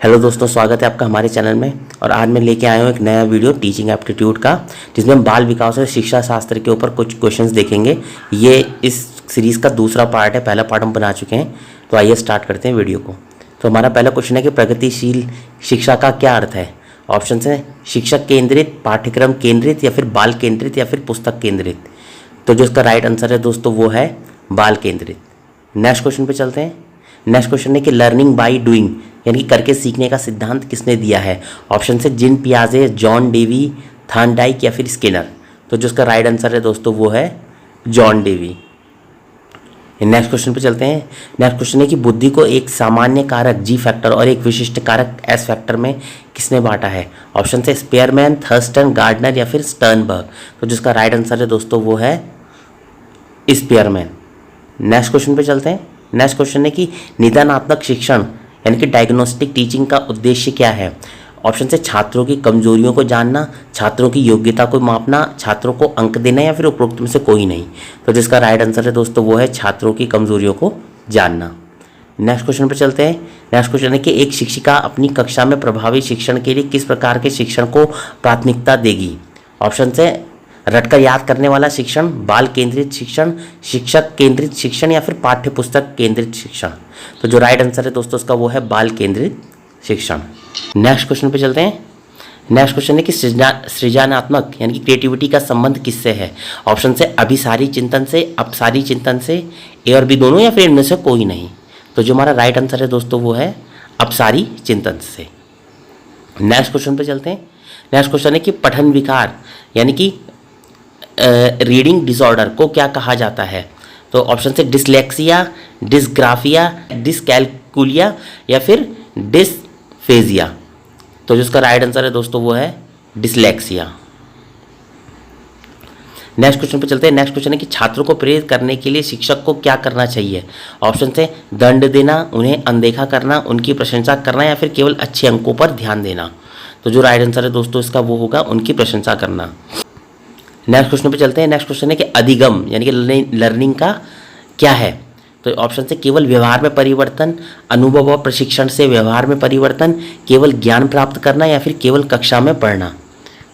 Hello दोस्तों, स्वागत है आपका हमारे चैनल में। और आज मैं लेके आया हूँ एक नया वीडियो टीचिंग एप्टीट्यूड का, जिसमें हम बाल विकास और शिक्षा शास्त्र के ऊपर कुछ क्वेश्चंस देखेंगे। ये इस सीरीज़ का दूसरा पार्ट है, पहला पार्ट हम बना चुके हैं। तो आइए स्टार्ट करते हैं वीडियो को। तो हमारा पहला क्वेश्चन है कि प्रगतिशील शिक्षा का क्या अर्थ है। ऑप्शन है शिक्षक केंद्रित, पाठ्यक्रम केंद्रित, या फिर बाल केंद्रित, या फिर पुस्तक केंद्रित। तो जो इसका राइट आंसर है दोस्तों वो है बाल केंद्रित। नेक्स्ट क्वेश्चन पे चलते हैं। नेक्स्ट क्वेश्चन है कि लर्निंग बाय डूइंग यानी कि करके सीखने का सिद्धांत किसने दिया है। ऑप्शन से जिन पियाजे, जॉन डेवी, थार्नडाइक, या फिर स्किनर। तो जो इसका राइट आंसर है दोस्तों वो है जॉन डेवी। नेक्स्ट क्वेश्चन पे चलते हैं। नेक्स्ट क्वेश्चन है कि बुद्धि को एक सामान्य कारक जी फैक्टर और एक विशिष्ट कारक एस फैक्टर में किसने बांटा है। ऑप्शन से स्पेयरमैन, थर्स्टन, गार्डनर, या फिर स्टर्नबर्ग। तो जिसका राइट आंसर है दोस्तों वो है स्पेयरमैन। नेक्स्ट क्वेश्चन पे चलते हैं। नेक्स्ट क्वेश्चन है कि निदानात्मक शिक्षण यानी कि डायग्नोस्टिक टीचिंग का उद्देश्य क्या है। ऑप्शन से छात्रों की कमजोरियों को जानना, छात्रों की योग्यता को मापना, छात्रों को अंक देना, या फिर उपरोक्त में से कोई नहीं। तो जिसका राइट आंसर है दोस्तों वो है छात्रों की कमजोरियों को जानना। नेक्स्ट क्वेश्चन पर चलते हैं। नेक्स्ट क्वेश्चन है कि एक शिक्षिका अपनी कक्षा में प्रभावी शिक्षण के लिए किस प्रकार के शिक्षण को प्राथमिकता देगी। ऑप्शन से रटकर याद करने वाला शिक्षण, बाल केंद्रित शिक्षण, शिक्षक केंद्रित शिक्षण, या फिर पाठ्य पुस्तक केंद्रित शिक्षण। तो जो राइट आंसर है दोस्तों उसका वो है बाल केंद्रित शिक्षण। नेक्स्ट क्वेश्चन पे चलते हैं। नेक्स्ट क्वेश्चन है कि सृजनात्मक यानी कि क्रिएटिविटी का संबंध किससे है। ऑप्शन से अभिसारी चिंतन से, अपसारी चिंतन से, ए और बी दोनों, या फिर इनमें से कोई नहीं। तो जो हमारा राइट आंसर है दोस्तों वो है अपसारी चिंतन से। नेक्स्ट क्वेश्चन पे चलते हैं। नेक्स्ट क्वेश्चन है कि पठन विकार यानी कि रीडिंग डिसऑर्डर को क्या कहा जाता है। तो ऑप्शन से डिसलेक्सिया, डिसग्राफिया, डिसकैलकुलिया, या फिर डिसफेजिया। तो जिसका राइट आंसर है दोस्तों वो है डिसलेक्सिया। नेक्स्ट क्वेश्चन पे चलते हैं। नेक्स्ट क्वेश्चन है कि छात्रों को प्रेरित करने के लिए शिक्षक को क्या करना चाहिए। ऑप्शन से दंड देना, उन्हें अनदेखा करना, उनकी प्रशंसा करना, या फिर केवल अच्छे अंकों पर ध्यान देना। तो जो राइट आंसर है दोस्तों इसका वो होगा उनकी प्रशंसा करना। नेक्स्ट क्वेश्चन पे चलते हैं। नेक्स्ट क्वेश्चन है कि अधिगम यानी कि लर्निंग का क्या है। तो ऑप्शन से केवल व्यवहार में परिवर्तन, अनुभव और प्रशिक्षण से व्यवहार में परिवर्तन, केवल ज्ञान प्राप्त करना, या फिर केवल कक्षा में पढ़ना।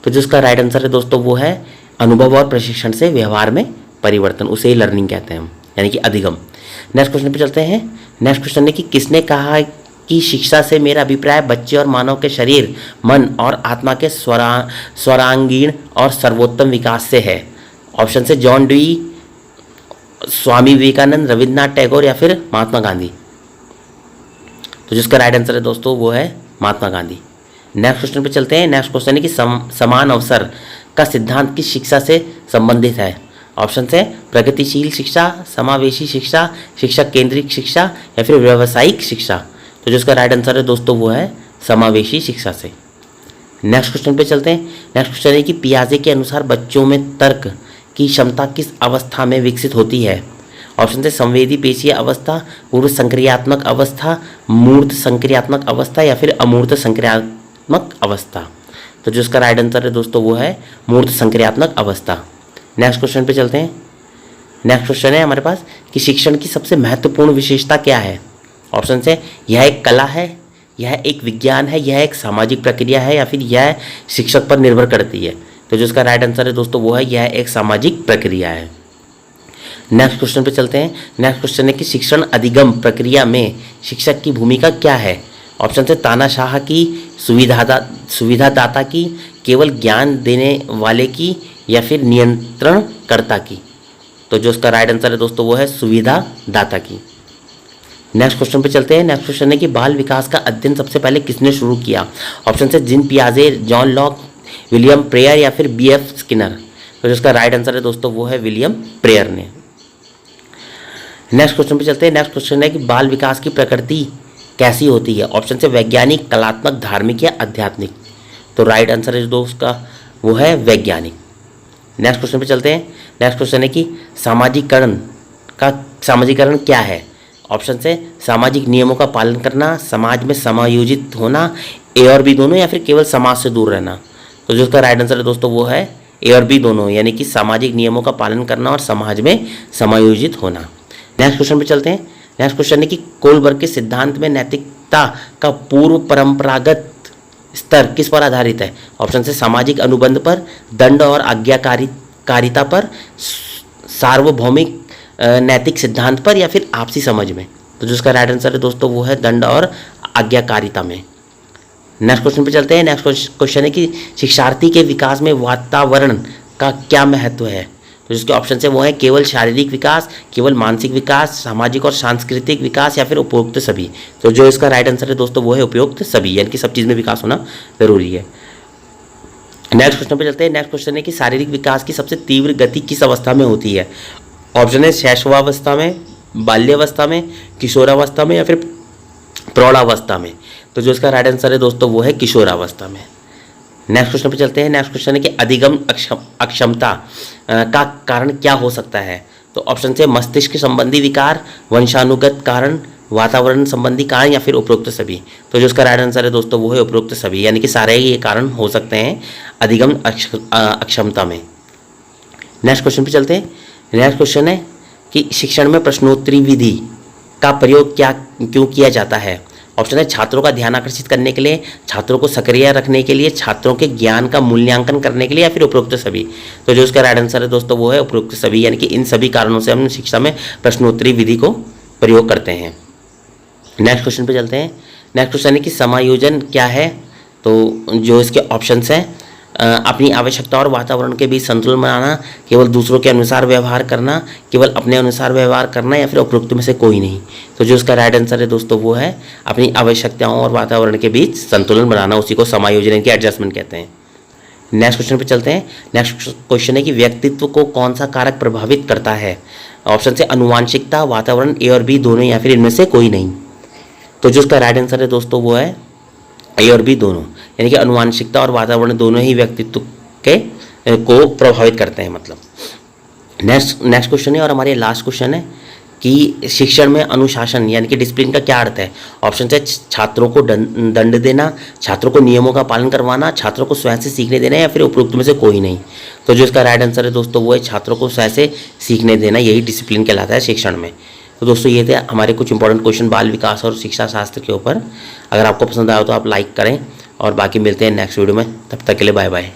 तो जिसका राइट आंसर है दोस्तों वो है अनुभव और प्रशिक्षण से व्यवहार में परिवर्तन, उसे ही लर्निंग कहते हैं हम, यानी कि अधिगम। नेक्स्ट क्वेश्चन पे चलते हैं। नेक्स्ट क्वेश्चन है कि किसने कहा कि शिक्षा से मेरा अभिप्राय बच्चे और मानव के शरीर, मन और आत्मा के सर्वांगीण और सर्वोत्तम विकास से है। ऑप्शन से जॉन डी, स्वामी विवेकानंद, रविन्द्रनाथ टैगोर, या फिर महात्मा गांधी। तो जिसका राइट आंसर है दोस्तों वो है महात्मा गांधी। नेक्स्ट क्वेश्चन पे चलते हैं। नेक्स्ट क्वेश्चन है कि समान अवसर का सिद्धांत किस शिक्षा से संबंधित है। ऑप्शन है प्रगतिशील शिक्षा, समावेशी शिक्षा, शिक्षक केंद्रित शिक्षा, या फिर व्यावसायिक शिक्षा। तो जिसका राइट आंसर है दोस्तों वो है समावेशी शिक्षा से। नेक्स्ट क्वेश्चन पे चलते हैं। नेक्स्ट क्वेश्चन है कि पियाजे के अनुसार बच्चों में तर्क की क्षमता किस अवस्था में विकसित होती है। ऑप्शन से संवेदी पेशीय अवस्था, पूर्व संक्रियात्मक अवस्था, मूर्त संक्रियात्मक अवस्था, या फिर अमूर्त संक्रियात्मक अवस्था। तो जिसका राइट आंसर है दोस्तों वो है मूर्त संक्रियात्मक अवस्था। नेक्स्ट क्वेश्चन पे चलते हैं। नेक्स्ट क्वेश्चन है हमारे पास कि शिक्षण की सबसे महत्वपूर्ण विशेषता क्या है। ऑप्शन से यह एक कला है, यह एक विज्ञान है, यह एक सामाजिक प्रक्रिया है, या फिर यह शिक्षक पर निर्भर करती है। तो जो इसका राइट आंसर है दोस्तों वो है यह एक सामाजिक प्रक्रिया है। नेक्स्ट क्वेश्चन पे चलते हैं। नेक्स्ट क्वेश्चन है कि शिक्षण अधिगम प्रक्रिया में शिक्षक की भूमिका क्या है। ऑप्शन से तानाशाह की, सुविधादाता की, केवल ज्ञान देने वाले की, या फिर नियंत्रणकर्ता की। तो जो इसका राइट आंसर है दोस्तों वो है सुविधादाता की। नेक्स्ट क्वेश्चन पे चलते हैं। नेक्स्ट क्वेश्चन है कि बाल विकास का अध्ययन सबसे पहले किसने शुरू किया। ऑप्शन से जिन पियाजे, जॉन लॉक, विलियम प्रेयर, या फिर B.F. स्किनर। तो जिसका राइट आंसर है दोस्तों वो है विलियम प्रेयर ने। नेक्स्ट क्वेश्चन पे चलते हैं। नेक्स्ट क्वेश्चन है कि बाल विकास की प्रकृति कैसी होती है। ऑप्शन से वैज्ञानिक, कलात्मक, धार्मिक, या आध्यात्मिक। तो राइट आंसर है दोस्त का वो है वैज्ञानिक। नेक्स्ट क्वेश्चन पे चलते हैं। नेक्स्ट क्वेश्चन है कि सामाजिकरण क्या है। ऑप्शन से सामाजिक नियमों का पालन करना, समाज में समायोजित होना, ए और बी दोनों, या फिर केवल समाज से दूर रहना। तो जो उसका राइट आंसर है दोस्तों वो है ए और बी दोनों, यानी कि सामाजिक नियमों का पालन करना और समाज में समायोजित होना। नेक्स्ट क्वेश्चन पे चलते हैं। नेक्स्ट क्वेश्चन है कि कोलबर्ग के सिद्धांत में नैतिक सामाजिकता का पूर्व परंपरागत स्तर किस पर आधारित है? ऑप्शन से सामाजिक अनुबंध पर, दंड और आज्ञाकारिता पर, सार्वभौमिक नैतिक सिद्धांत पर, या फिर आपसी समझ में। तो जो इसका राइट आंसर है दोस्तों वो है दंड और आज्ञाकारिता में। नेक्स्ट क्वेश्चन पे चलते हैं। नेक्स्ट क्वेश्चन है कि शिक्षार्थी के विकास में वातावरण का क्या महत्व है? तो जिसके ऑप्शन है वो है केवल शारीरिक विकास, केवल मानसिक विकास, सामाजिक और सांस्कृतिक विकास, या फिर उपयुक्त सभी। तो जो इसका राइट आंसर है दोस्तों वो है उपयुक्त सभी, यानी कि सब चीज़ में विकास होना जरूरी है। नेक्स्ट क्वेश्चन पे चलते हैं। नेक्स्ट क्वेश्चन है कि शारीरिक विकास की सबसे तीव्र गति किस अवस्था में होती है? ऑप्शन है शैशवावस्था में, बाल्यावस्था में, किशोरावस्था में, या फिर प्रौढ़ावस्था में। तो जो इसका राइट आंसर है दोस्तों वो है किशोरावस्था में। नेक्स्ट क्वेश्चन पे चलते हैं। नेक्स्ट क्वेश्चन है कि अधिगम अक्षमता का कारण क्या हो सकता है? तो ऑप्शन से मस्तिष्क संबंधी विकार, वंशानुगत कारण, वातावरण संबंधी कारण, या फिर उपरोक्त सभी। तो जो इसका राइट आंसर है दोस्तों वो है उपरोक्त सभी, यानी कि सारे ये कारण हो सकते हैं अधिगम अक्षमता में। नेक्स्ट क्वेश्चन पे चलते हैं। नेक्स्ट क्वेश्चन है कि शिक्षण में प्रश्नोत्तरी विधि का प्रयोग क्यों किया जाता है? ऑप्शन है छात्रों का ध्यान आकर्षित करने के लिए, छात्रों को सक्रिय रखने के लिए, छात्रों के ज्ञान का मूल्यांकन करने के लिए, या फिर उपरोक्त सभी। तो जो इसका राइट आंसर है दोस्तों वो है उपरोक्त सभी, यानी कि इन सभी कारणों से हम शिक्षा में प्रश्नोत्तरी विधि को प्रयोग करते हैं। नेक्स्ट क्वेश्चन पे चलते हैं। नेक्स्ट क्वेश्चन है कि समायोजन क्या है? तो जो इसके ऑप्शंस हैं अपनी आवश्यकता और वातावरण के बीच संतुलन बनाना, केवल दूसरों के अनुसार व्यवहार करना, केवल अपने अनुसार व्यवहार करना, या फिर उपरोक्त में से कोई नहीं। तो जो इसका राइट आंसर है दोस्तों वो है अपनी आवश्यकताओं और वातावरण के बीच संतुलन बनाना, उसी को समायोजन की एडजस्टमेंट कहते हैं। नेक्स्ट क्वेश्चन पे चलते हैं। नेक्स्ट क्वेश्चन है कि व्यक्तित्व को कौन सा कारक प्रभावित करता है? ऑप्शन से आनुवांशिकता, वातावरण, ए और बी दोनों, या फिर इनमें से कोई नहीं। तो जो इसका राइट आंसर है दोस्तों वो है ए और बी दोनों, यानी कि आनुवांशिकता और वातावरण दोनों ही व्यक्तित्व के को प्रभावित करते हैं मतलब। नेक्स्ट क्वेश्चन है और हमारे लास्ट क्वेश्चन है कि शिक्षण में अनुशासन यानी कि डिसिप्लिन का क्या अर्थ है? ऑप्शन है छात्रों को दंड देना, छात्रों को नियमों का पालन करवाना, छात्रों को स्वयं से सीखने देना, या फिर उपरोक्त में से कोई नहीं। तो जो इसका राइट आंसर है दोस्तों वो है छात्रों को स्वयं से सीखने देना, यही डिसिप्लिन कहलाता है शिक्षण में। तो दोस्तों ये थे हमारे कुछ इंपॉर्टेंट क्वेश्चन बाल विकास और शिक्षा शास्त्र के ऊपर। अगर आपको पसंद आया तो आप लाइक करें और बाकी मिलते हैं नेक्स्ट वीडियो में। तब तक के लिए बाय बाय।